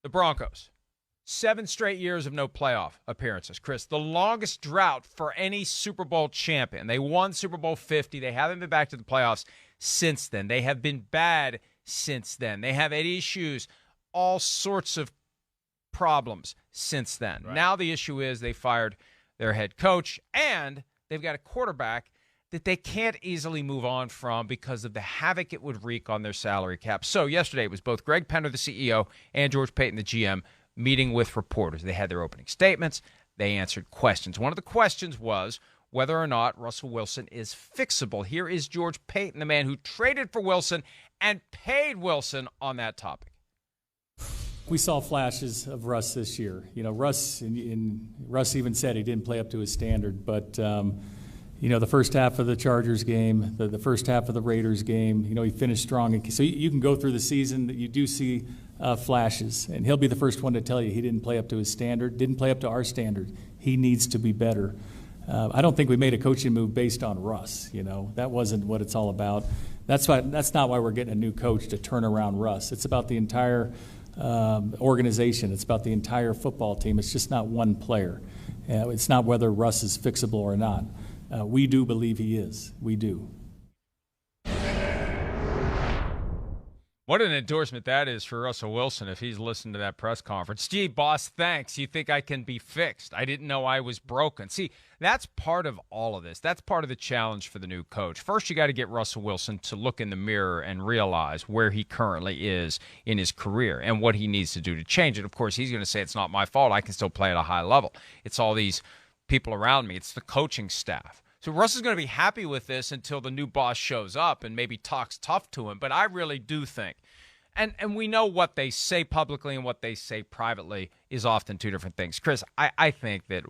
The Broncos, 7 straight years of no playoff appearances. Chris, the longest drought for any Super Bowl champion. They won Super Bowl 50. They haven't been back to the playoffs since then. They have been bad since then. They have had issues, all sorts of problems since then. Right. Now the issue is they fired their head coach, and they've got a quarterback that they can't easily move on from because of the havoc it would wreak on their salary cap. So yesterday it was both Greg Penner, the CEO, and George Paton, the GM, meeting with reporters. They had their opening statements. They answered questions. One of the questions was whether or not Russell Wilson is fixable. Here is George Paton, the man who traded for Wilson and paid Wilson on that topic. We saw flashes of Russ this year. You know, Russ even said he didn't play up to his standard, but the first half of the Chargers game, the first half of the Raiders game, he finished strong. So you can go through the season that you do see flashes, and he'll be the first one to tell you he didn't play up to his standard, didn't play up to our standard. He needs to be better. I don't think we made a coaching move based on Russ. That wasn't what it's all about. That's not why we're getting a new coach to turn around Russ. It's about the entire organization. It's about the entire football team. It's just not one player. It's not whether Russ is fixable or not. We do believe he is. We do. What an endorsement that is for Russell Wilson if he's listened to that press conference. Gee, boss, thanks. You think I can be fixed? I didn't know I was broken. See, that's part of all of this. That's part of the challenge for the new coach. First, you got to get Russell Wilson to look in the mirror and realize where he currently is in his career and what he needs to do to change it. Of course, he's going to say it's not my fault. I can still play at a high level. It's all these people around me. It's the coaching staff. So Russ is going to be happy with this until the new boss shows up and maybe talks tough to him. But I really do think, and we know what they say publicly and what they say privately is often two different things. Chris, I think that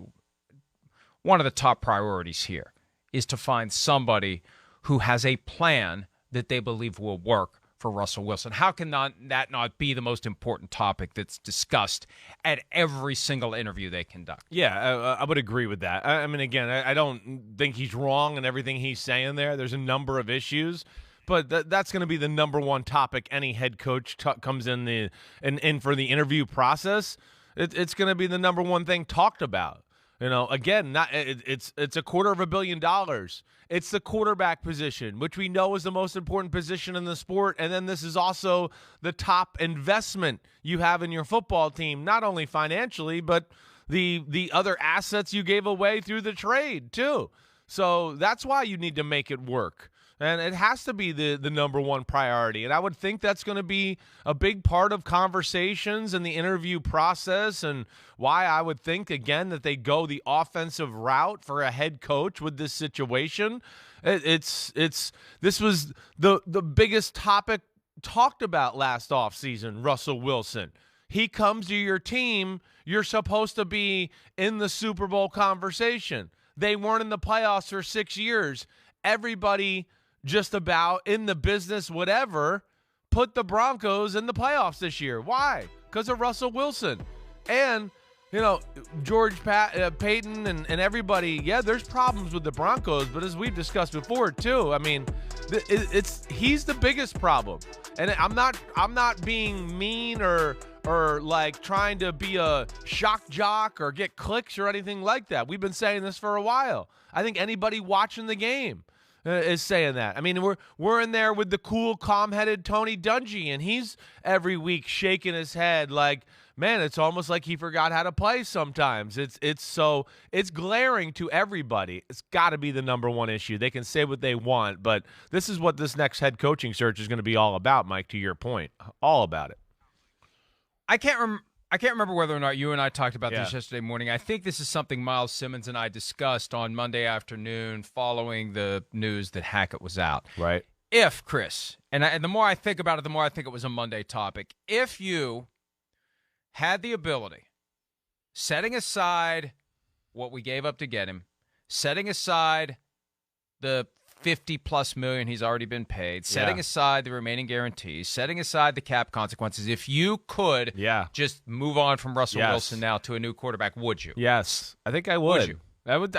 one of the top priorities here is to find somebody who has a plan that they believe will work for Russell Wilson. How can that not be the most important topic that's discussed at every single interview they conduct? Yeah, I would agree with that. I mean, again, I don't think he's wrong in everything he's saying there. There's a number of issues, but that's going to be the number one topic any head coach comes in for the interview process. It's going to be the number one thing talked about. Again, it's $250 million. It's the quarterback position, which we know is the most important position in the sport. And then this is also the top investment you have in your football team, not only financially, but the other assets you gave away through the trade too. So that's why you need to make it work. And it has to be the number one priority. And I would think that's going to be a big part of conversations and the interview process, and why I would think, again, that they go the offensive route for a head coach with this situation. This was the biggest topic talked about last offseason, Russell Wilson. He comes to your team, you're supposed to be in the Super Bowl conversation. They weren't in the playoffs for 6 years. Everybody just about in the business, whatever, put the Broncos in the playoffs this year. Why? Because of Russell Wilson. And, George Paton and everybody, yeah, there's problems with the Broncos, but as we've discussed before, too, I mean, he's the biggest problem. And I'm not being mean or like trying to be a shock jock or get clicks or anything like that. We've been saying this for a while. I think anybody watching the game is saying that. I mean, we're in there with the cool, calm-headed Tony Dungy, and he's every week shaking his head like, man, it's almost like he forgot how to play sometimes. It's glaring to everybody. It's got to be the number one issue. They can say what they want, but this is what this next head coaching search is going to be all about, Mike, to your point. All about it. I can't remember whether or not you and I talked about this yesterday morning. I think this is something Miles Simmons and I discussed on Monday afternoon following the news that Hackett was out. Right. If, Chris, and the more I think about it, the more I think it was a Monday topic, if you had the ability, setting aside what we gave up to get him, setting aside the $50+ million he's already been paid, setting aside the remaining guarantees, setting aside the cap consequences, if you could just move on from Russell Wilson now to a new quarterback, would you? Yes, I think I would. Would you?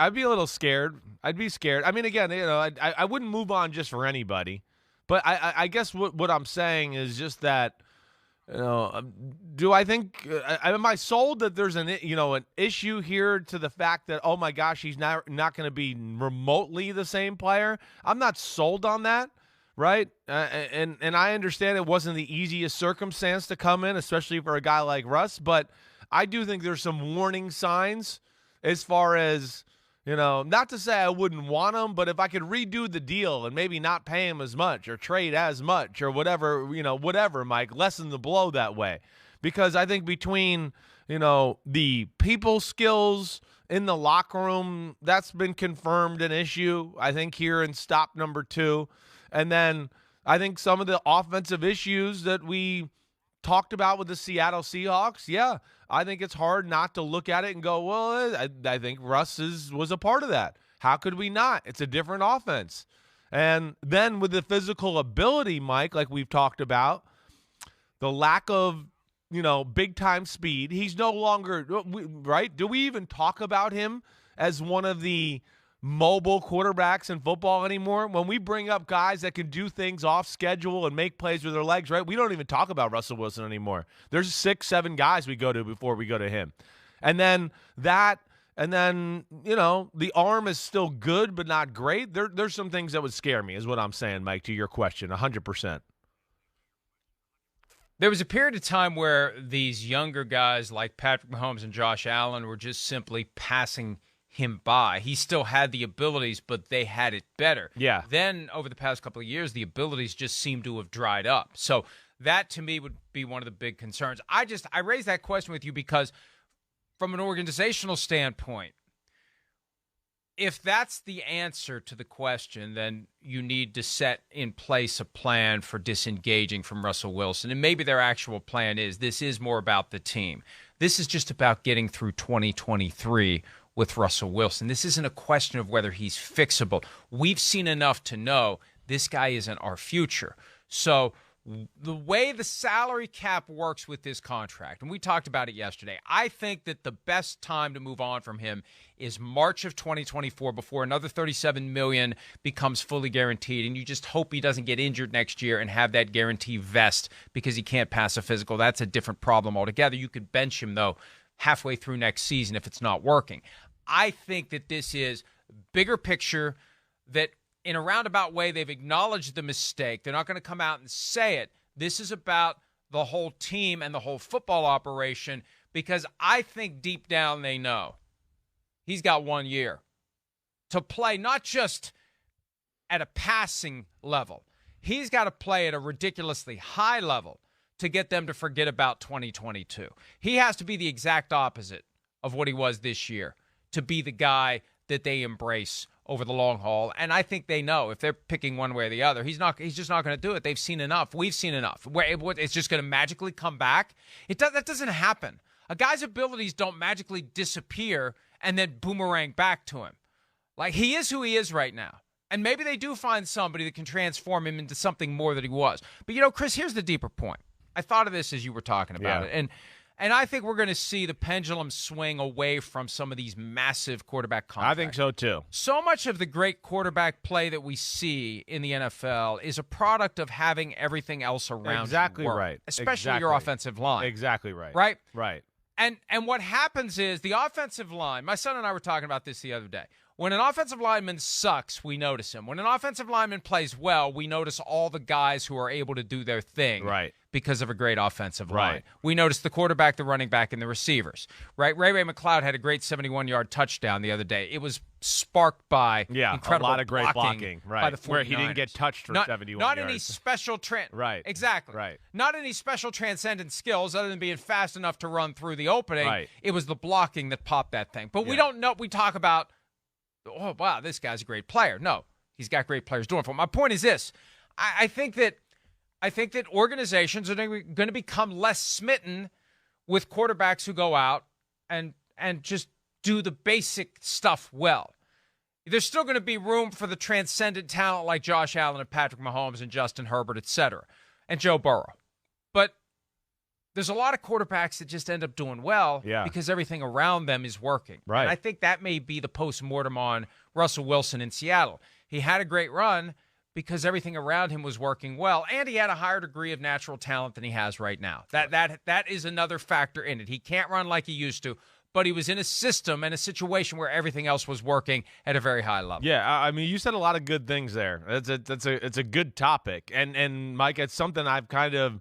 I'd be a little scared. I'd be scared. I mean, again, I wouldn't move on just for anybody, but I guess what I'm saying is just that, Do I think am I sold that there's an issue here to the fact that, oh my gosh, he's not going to be remotely the same player? I'm not sold on that, right? And I understand it wasn't the easiest circumstance to come in, especially for a guy like Russ, but I do think there's some warning signs as far as, not to say I wouldn't want him, but if I could redo the deal and maybe not pay him as much or trade as much or whatever, whatever, Mike, lessen the blow that way. Because I think between, the people skills in the locker room, that's been confirmed an issue, I think, here in stop number 2. And then I think some of the offensive issues that we talked about with the Seattle Seahawks, yeah, I think it's hard not to look at it and go, well, I think Russ was a part of that. How could we not? It's a different offense. And then with the physical ability, Mike, like we've talked about, the lack of, big-time speed, he's no longer, right? Do we even talk about him as one of the mobile quarterbacks in football anymore? When we bring up guys that can do things off schedule and make plays with their legs, right? We don't even talk about Russell Wilson anymore. There's 6, 7 guys we go to before we go to him. And then the arm is still good but not great. There's some things that would scare me is what I'm saying, Mike, to your question, 100%. There was a period of time where these younger guys like Patrick Mahomes and Josh Allen were just simply passing him by. He still had the abilities, but they had it better. Yeah. Then over the past couple of years, the abilities just seem to have dried up. So that to me would be one of the big concerns. I raised that question with you because from an organizational standpoint, if that's the answer to the question, then you need to set in place a plan for disengaging from Russell Wilson. And maybe their actual plan is this is more about the team. This is just about getting through 2023 with Russell Wilson. This isn't a question of whether he's fixable. We've seen enough to know this guy isn't our future. So the way the salary cap works with this contract, and we talked about it yesterday, I think that the best time to move on from him is March of 2024 before another $37 million becomes fully guaranteed, and you just hope he doesn't get injured next year and have that guarantee vest because he can't pass a physical. That's a different problem altogether. You could bench him, though, halfway through next season if it's not working. I think that this is bigger picture, that in a roundabout way, they've acknowledged the mistake. They're not going to come out and say it. This is about the whole team and the whole football operation, because I think deep down they know he's got 1 year to play, not just at a passing level. He's got to play at a ridiculously high level to get them to forget about 2022. He has to be the exact opposite of what he was this year to be the guy that they embrace over the long haul. And I think they know if they're picking one way or the other, he's just not going to do it. They've seen enough. We've seen enough. It's just going to magically come back. That doesn't happen. A guy's abilities don't magically disappear and then boomerang back to him. Like, he is who he is right now. And maybe they do find somebody that can transform him into something more than he was. But, Chris, here's the deeper point. I thought of this as you were talking about it. And I think we're going to see the pendulum swing away from some of these massive quarterback contracts. I think so, too. So much of the great quarterback play that we see in the NFL is a product of having everything else around exactly you work, right. especially your offensive line. Exactly right. Right? Right. And what happens is the offensive line, my son and I were talking about this the other day. When an offensive lineman sucks, we notice him. When an offensive lineman plays well, we notice all the guys who are able to do their thing because of a great offensive line. We notice the quarterback, the running back, and the receivers. Right? Ray McLeod had a great 71-yard touchdown the other day. It was sparked by incredible a lot of great blocking by the 49ers. Where he didn't get touched for 71 Not yards. any special Exactly. Right. Not any special transcendent skills other than being fast enough to run through the opening. Right. It was the blocking that popped that thing. But we don't know. We talk about, oh, wow, this guy's a great player. No, he's got great players doing it for him. My point is this. I think that organizations are going to become less smitten with quarterbacks who go out and just do the basic stuff well. There's still going to be room for the transcendent talent like Josh Allen and Patrick Mahomes and Justin Herbert, et cetera, and Joe Burrow. But there's a lot of quarterbacks that just end up doing well because everything around them is working. Right. And I think that may be the post-mortem on Russell Wilson in Seattle. He had a great run because everything around him was working well, and he had a higher degree of natural talent than he has right now. That is another factor in it. He can't run like he used to, but he was in a system and a situation where everything else was working at a very high level. Yeah, I mean, you said a lot of good things there. It's a good topic, and Mike, it's something I've kind of,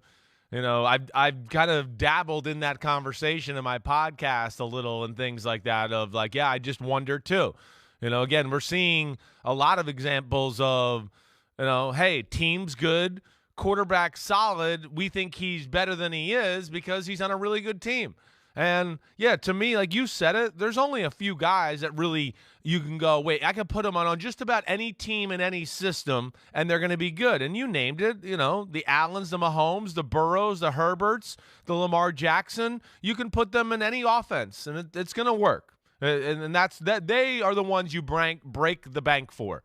I've kind of dabbled in that conversation in my podcast a little and things like that. Of like, yeah, I just wonder too. Again, we're seeing a lot of examples of, hey, team's good, quarterback solid. We think he's better than he is because he's on a really good team. And, yeah, to me, like you said it, there's only a few guys that really you can go, wait, I can put them on just about any team in any system, and they're going to be good. And you named it, the Allens, the Mahomes, the Burrows, the Herberts, the Lamar Jackson. You can put them in any offense, and it's going to work. And that's that. They are the ones you break the bank for.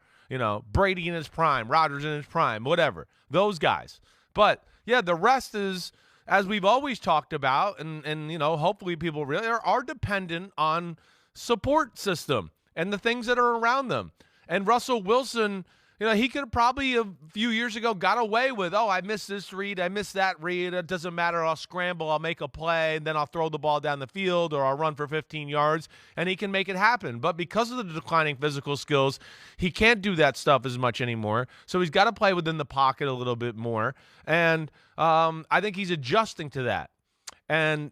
Brady in his prime, Rodgers in his prime, whatever. Those guys. But, yeah, the rest is, as we've always talked about, and hopefully people really are dependent on support system and the things that are around them. And Russell Wilson, he could have probably a few years ago got away with, I missed this read, I missed that read, it doesn't matter, I'll scramble, I'll make a play, and then I'll throw the ball down the field or I'll run for 15 yards, and he can make it happen. But because of the declining physical skills, he can't do that stuff as much anymore, so he's got to play within the pocket a little bit more, and I think he's adjusting to that. And,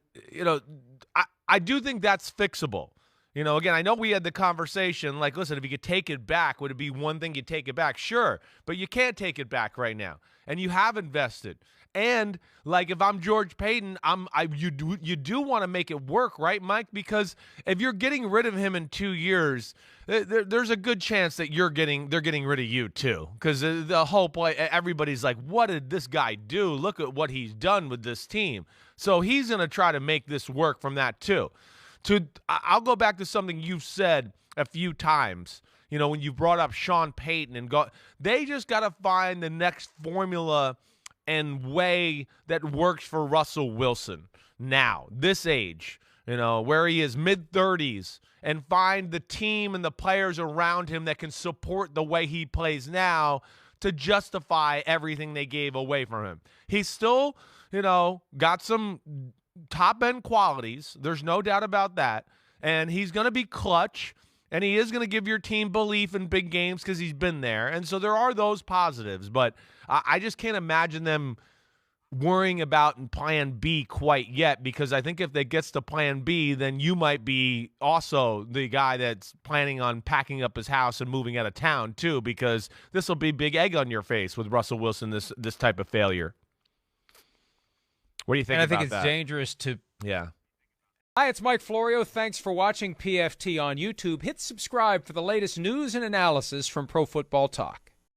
I do think that's fixable. Again, I know we had the conversation, like, listen, if you could take it back, would it be one thing you'd take it back? Sure, but you can't take it back right now, and you have invested. And, like, if I'm George Paton, you do want to make it work, right, Mike? Because if you're getting rid of him in 2 years, there's a good chance that they're getting rid of you too. Because the whole play, everybody's like, what did this guy do? Look at what he's done with this team. So he's going to try to make this work from that too. I'll go back to something you've said a few times, when you brought up Sean Payton they just got to find the next formula and way that works for Russell Wilson now, this age, where he is mid-30s, and find the team and the players around him that can support the way he plays now to justify everything they gave away from him. He's still, got some top-end qualities. There's no doubt about that. And he's going to be clutch, and he is going to give your team belief in big games because he's been there. And so there are those positives, but I just can't imagine them worrying about plan B quite yet, because I think if they gets to plan B, then you might be also the guy that's planning on packing up his house and moving out of town too, because this will be big egg on your face with Russell Wilson, this type of failure. What do you think about that? And I think it's dangerous to... Yeah. Hi, it's Mike Florio. Thanks for watching PFT on YouTube. Hit subscribe for the latest news and analysis from Pro Football Talk.